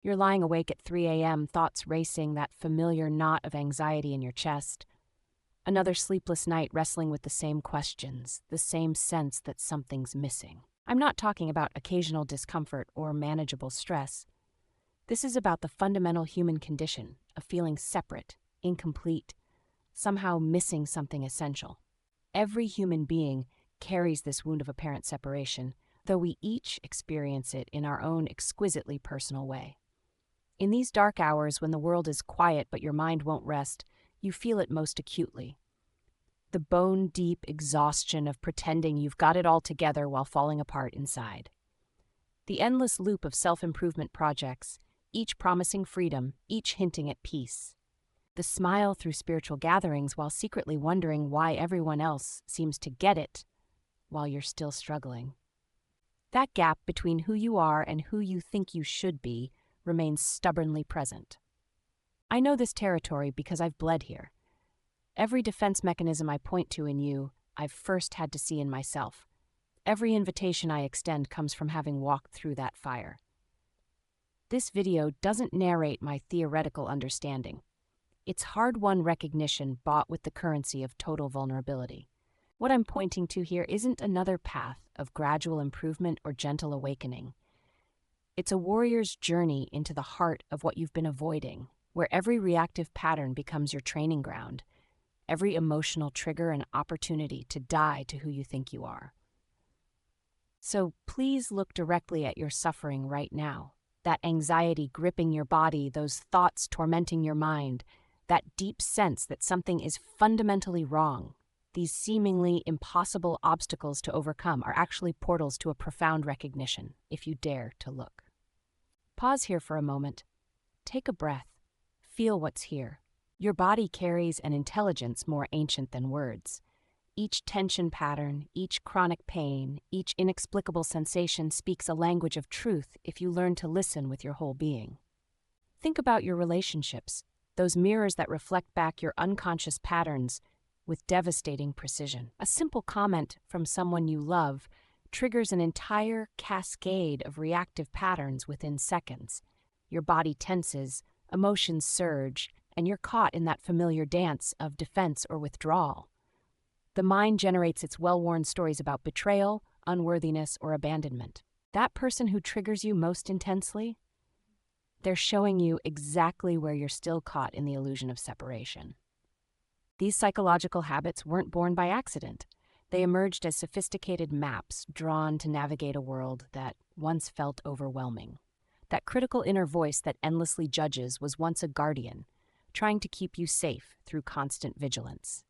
You're lying awake at 3 a.m., thoughts racing, that familiar knot of anxiety in your chest. Another sleepless night wrestling with the same questions, the same sense that something's missing. I'm not talking about occasional discomfort or manageable stress. This is about the fundamental human condition of feeling separate, incomplete, somehow missing something essential. Every human being carries this wound of apparent separation, though we each experience it in our own exquisitely personal way. In these dark hours when the world is quiet but your mind won't rest, you feel it most acutely. The bone-deep exhaustion of pretending you've got it all together while falling apart inside. The endless loop of self-improvement projects, each promising freedom, each hinting at peace. The smile through spiritual gatherings while secretly wondering why everyone else seems to get it while you're still struggling. That gap between who you are and who you think you should be remains stubbornly present. I know this territory because I've bled here. Every defense mechanism I point to in you, I've first had to see in myself. Every invitation I extend comes from having walked through that fire. This video doesn't narrate my theoretical understanding. It's hard-won recognition bought with the currency of total vulnerability. What I'm pointing to here isn't another path of gradual improvement or gentle awakening. It's a warrior's journey into the heart of what you've been avoiding, where every reactive pattern becomes your training ground, every emotional trigger an opportunity to die to who you think you are. So please look directly at your suffering right now, that anxiety gripping your body, those thoughts tormenting your mind, that deep sense that something is fundamentally wrong. These seemingly impossible obstacles to overcome are actually portals to a profound recognition, if you dare to look. Pause here for a moment. Take a breath. Feel what's here. Your body carries an intelligence more ancient than words. Each tension pattern, each chronic pain, each inexplicable sensation speaks a language of truth if you learn to listen with your whole being. Think about your relationships, those mirrors that reflect back your unconscious patterns with devastating precision. A simple comment from someone you love triggers an entire cascade of reactive patterns within seconds. Your body tenses, emotions surge, and you're caught in that familiar dance of defense or withdrawal. The mind generates its well-worn stories about betrayal, unworthiness, or abandonment. That person who triggers you most intensely, they're showing you exactly where you're still caught in the illusion of separation. These psychological habits weren't born by accident. They emerged as sophisticated maps drawn to navigate a world that once felt overwhelming. That critical inner voice that endlessly judges was once a guardian, trying to keep you safe through constant vigilance.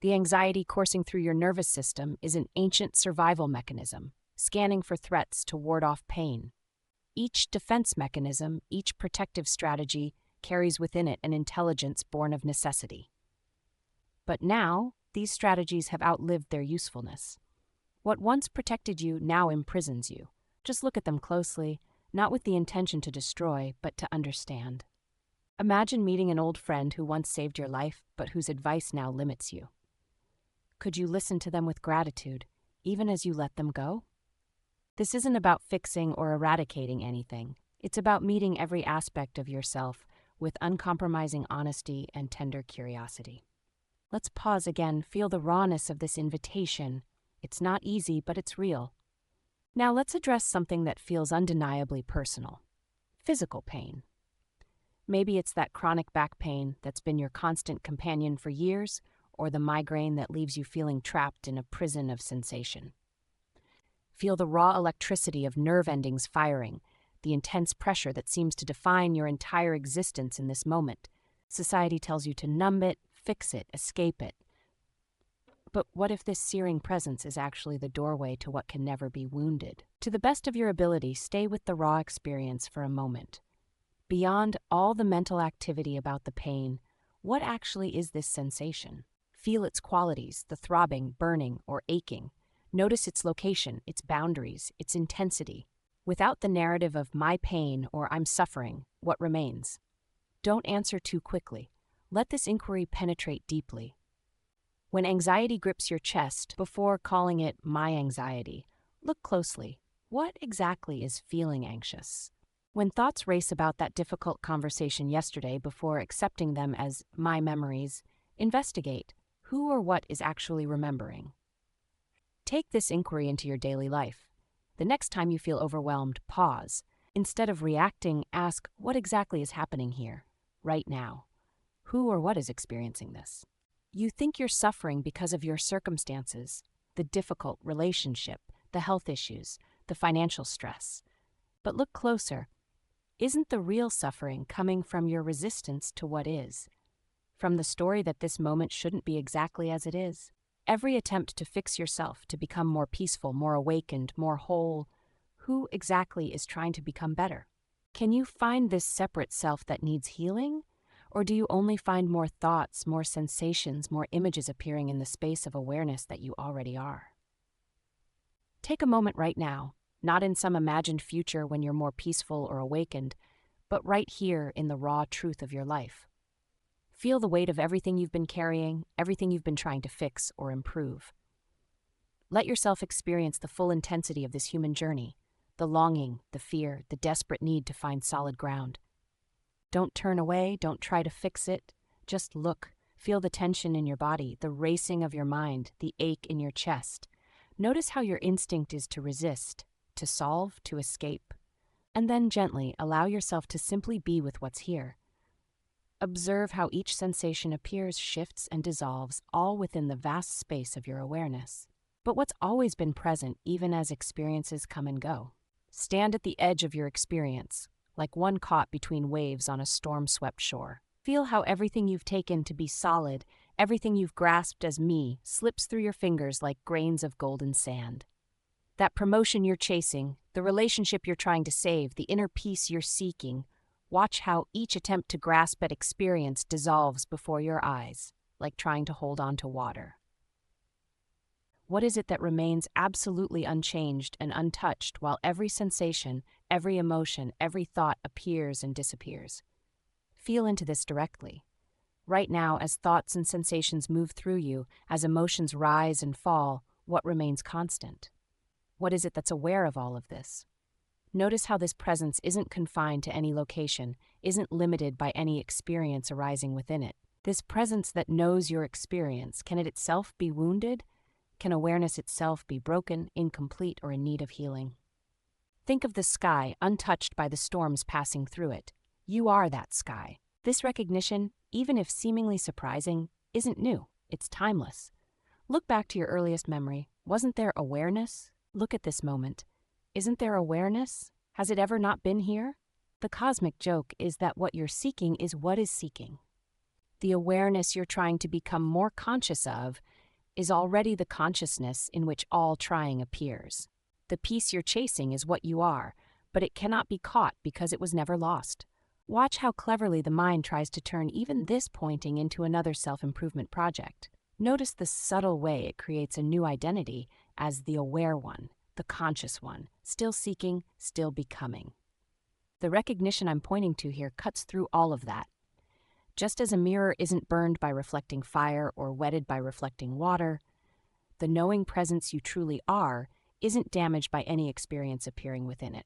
The anxiety coursing through your nervous system is an ancient survival mechanism, scanning for threats to ward off pain. Each defense mechanism, each protective strategy, carries within it an intelligence born of necessity. But now, these strategies have outlived their usefulness. What once protected you now imprisons you. Just look at them closely, not with the intention to destroy, but to understand. Imagine meeting an old friend who once saved your life, but whose advice now limits you. Could you listen to them with gratitude, even as you let them go? This isn't about fixing or eradicating anything. It's about meeting every aspect of yourself with uncompromising honesty and tender curiosity. Let's pause again, feel the rawness of this invitation. It's not easy, but it's real. Now let's address something that feels undeniably personal. Physical pain. Maybe it's that chronic back pain that's been your constant companion for years, or the migraine that leaves you feeling trapped in a prison of sensation. Feel the raw electricity of nerve endings firing, the intense pressure that seems to define your entire existence in this moment. Society tells you to numb it, fix it, escape it. But what if this searing presence is actually the doorway to what can never be wounded? To the best of your ability, stay with the raw experience for a moment. Beyond all the mental activity about the pain, what actually is this sensation? Feel its qualities, the throbbing, burning, or aching. Notice its location, its boundaries, its intensity. Without the narrative of my pain or I'm suffering, what remains? Don't answer too quickly. Let this inquiry penetrate deeply. When anxiety grips your chest, before calling it my anxiety, look closely. What exactly is feeling anxious? When thoughts race about that difficult conversation yesterday before accepting them as my memories, investigate who or what is actually remembering. Take this inquiry into your daily life. The next time you feel overwhelmed, pause. Instead of reacting, ask what exactly is happening here, right now. Who or what is experiencing this? You think you're suffering because of your circumstances, the difficult relationship, the health issues, the financial stress. But look closer. Isn't the real suffering coming from your resistance to what is? From the story that this moment shouldn't be exactly as it is? Every attempt to fix yourself, to become more peaceful, more awakened, more whole, who exactly is trying to become better? Can you find this separate self that needs healing? Or do you only find more thoughts, more sensations, more images appearing in the space of awareness that you already are? Take a moment right now, not in some imagined future when you're more peaceful or awakened, but right here in the raw truth of your life. Feel the weight of everything you've been carrying, everything you've been trying to fix or improve. Let yourself experience the full intensity of this human journey, the longing, the fear, the desperate need to find solid ground. Don't turn away, don't try to fix it. Just look, feel the tension in your body, the racing of your mind, the ache in your chest. Notice how your instinct is to resist, to solve, to escape. And then gently allow yourself to simply be with what's here. Observe how each sensation appears, shifts, and dissolves, all within the vast space of your awareness. But what's always been present, even as experiences come and go? Stand at the edge of your experience, like one caught between waves on a storm-swept shore. Feel how everything you've taken to be solid, everything you've grasped as me, slips through your fingers like grains of golden sand. That promotion you're chasing, the relationship you're trying to save, the inner peace you're seeking, watch how each attempt to grasp at experience dissolves before your eyes, like trying to hold on to water. What is it that remains absolutely unchanged and untouched while every sensation, every emotion, every thought appears and disappears? Feel into this directly. Right now, as thoughts and sensations move through you, as emotions rise and fall, what remains constant? What is it that's aware of all of this? Notice how this presence isn't confined to any location, isn't limited by any experience arising within it. This presence that knows your experience, can it itself be wounded? Can awareness itself be broken, incomplete, or in need of healing? Think of the sky, untouched by the storms passing through it. You are that sky. This recognition, even if seemingly surprising, isn't new. It's timeless. Look back to your earliest memory. Wasn't there awareness? Look at this moment. Isn't there awareness? Has it ever not been here? The cosmic joke is that what you're seeking is what is seeking. The awareness you're trying to become more conscious of is already the consciousness in which all trying appears. The peace you're chasing is what you are, but it cannot be caught because it was never lost. Watch how cleverly the mind tries to turn even this pointing into another self-improvement project. Notice the subtle way it creates a new identity as the aware one, the conscious one, still seeking, still becoming. The recognition I'm pointing to here cuts through all of that. Just as a mirror isn't burned by reflecting fire or wetted by reflecting water, the knowing presence you truly are isn't damaged by any experience appearing within it.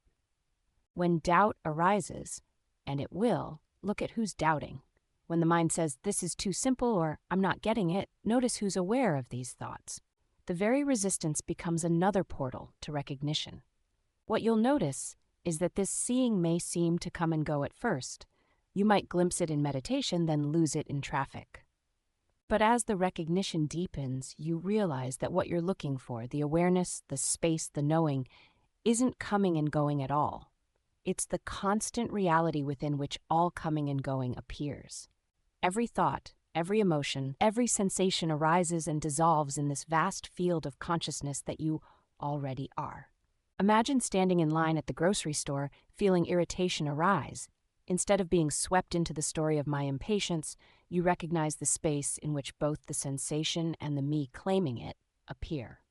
When doubt arises, and it will, look at who's doubting. When the mind says, this is too simple or I'm not getting it, notice who's aware of these thoughts. The very resistance becomes another portal to recognition. What you'll notice is that this seeing may seem to come and go at first. You might glimpse it in meditation, then lose it in traffic. But as the recognition deepens, you realize that what you're looking for, the awareness, the space, the knowing, isn't coming and going at all. It's the constant reality within which all coming and going appears. Every thought, every emotion, every sensation arises and dissolves in this vast field of consciousness that you already are. Imagine standing in line at the grocery store, feeling irritation arise. Instead of being swept into the story of my impatience, you recognize the space in which both the sensation and the me claiming it appear.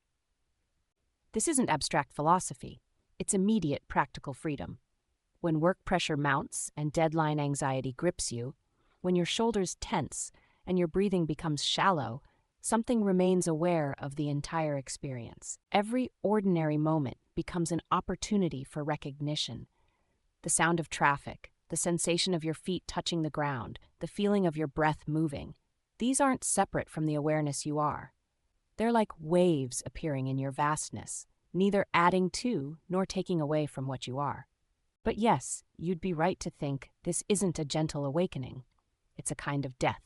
This isn't abstract philosophy. It's immediate practical freedom. When work pressure mounts and deadline anxiety grips you, when your shoulders tense and your breathing becomes shallow, something remains aware of the entire experience. Every ordinary moment becomes an opportunity for recognition. The sound of traffic, the sensation of your feet touching the ground, the feeling of your breath moving. These aren't separate from the awareness you are. They're like waves appearing in your vastness, neither adding to nor taking away from what you are. But yes, you'd be right to think this isn't a gentle awakening. It's a kind of death.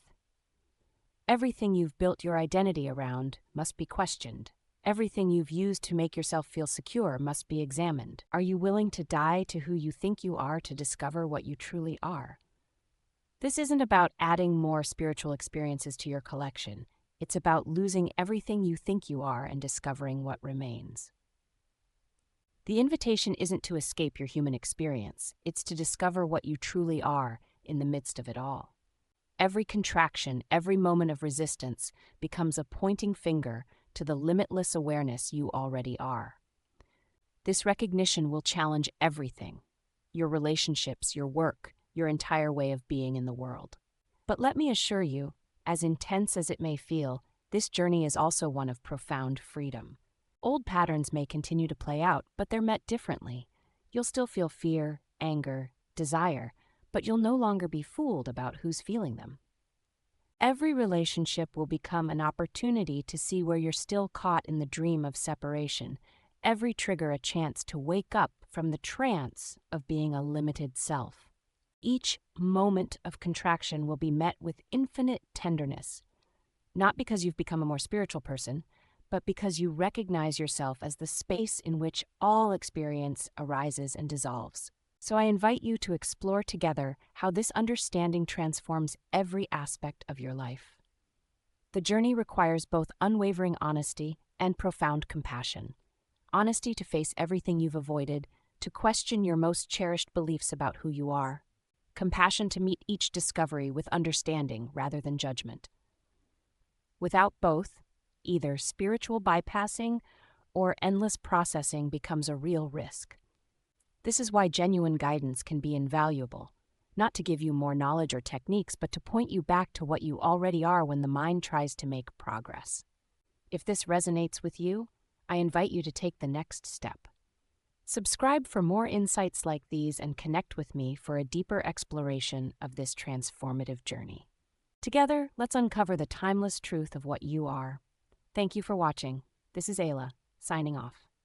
Everything you've built your identity around must be questioned. Everything you've used to make yourself feel secure must be examined. Are you willing to die to who you think you are to discover what you truly are? This isn't about adding more spiritual experiences to your collection. It's about losing everything you think you are and discovering what remains. The invitation isn't to escape your human experience. It's to discover what you truly are in the midst of it all. Every contraction, every moment of resistance becomes a pointing finger to the limitless awareness you already are. This recognition will challenge everything: your relationships, your work, your entire way of being in the world. But let me assure you, as intense as it may feel, this journey is also one of profound freedom. Old patterns may continue to play out, but they're met differently. You'll still feel fear, anger, desire, but you'll no longer be fooled about who's feeling them. Every relationship will become an opportunity to see where you're still caught in the dream of separation. Every trigger a chance to wake up from the trance of being a limited self. Each moment of contraction will be met with infinite tenderness, not because you've become a more spiritual person, but because you recognize yourself as the space in which all experience arises and dissolves. So I invite you to explore together how this understanding transforms every aspect of your life. The journey requires both unwavering honesty and profound compassion. Honesty to face everything you've avoided, to question your most cherished beliefs about who you are. Compassion to meet each discovery with understanding rather than judgment. Without both, either spiritual bypassing or endless processing becomes a real risk. This is why genuine guidance can be invaluable, not to give you more knowledge or techniques, but to point you back to what you already are when the mind tries to make progress. If this resonates with you, I invite you to take the next step. Subscribe for more insights like these and connect with me for a deeper exploration of this transformative journey. Together, let's uncover the timeless truth of what you are. Thank you for watching. This is Ayla, signing off.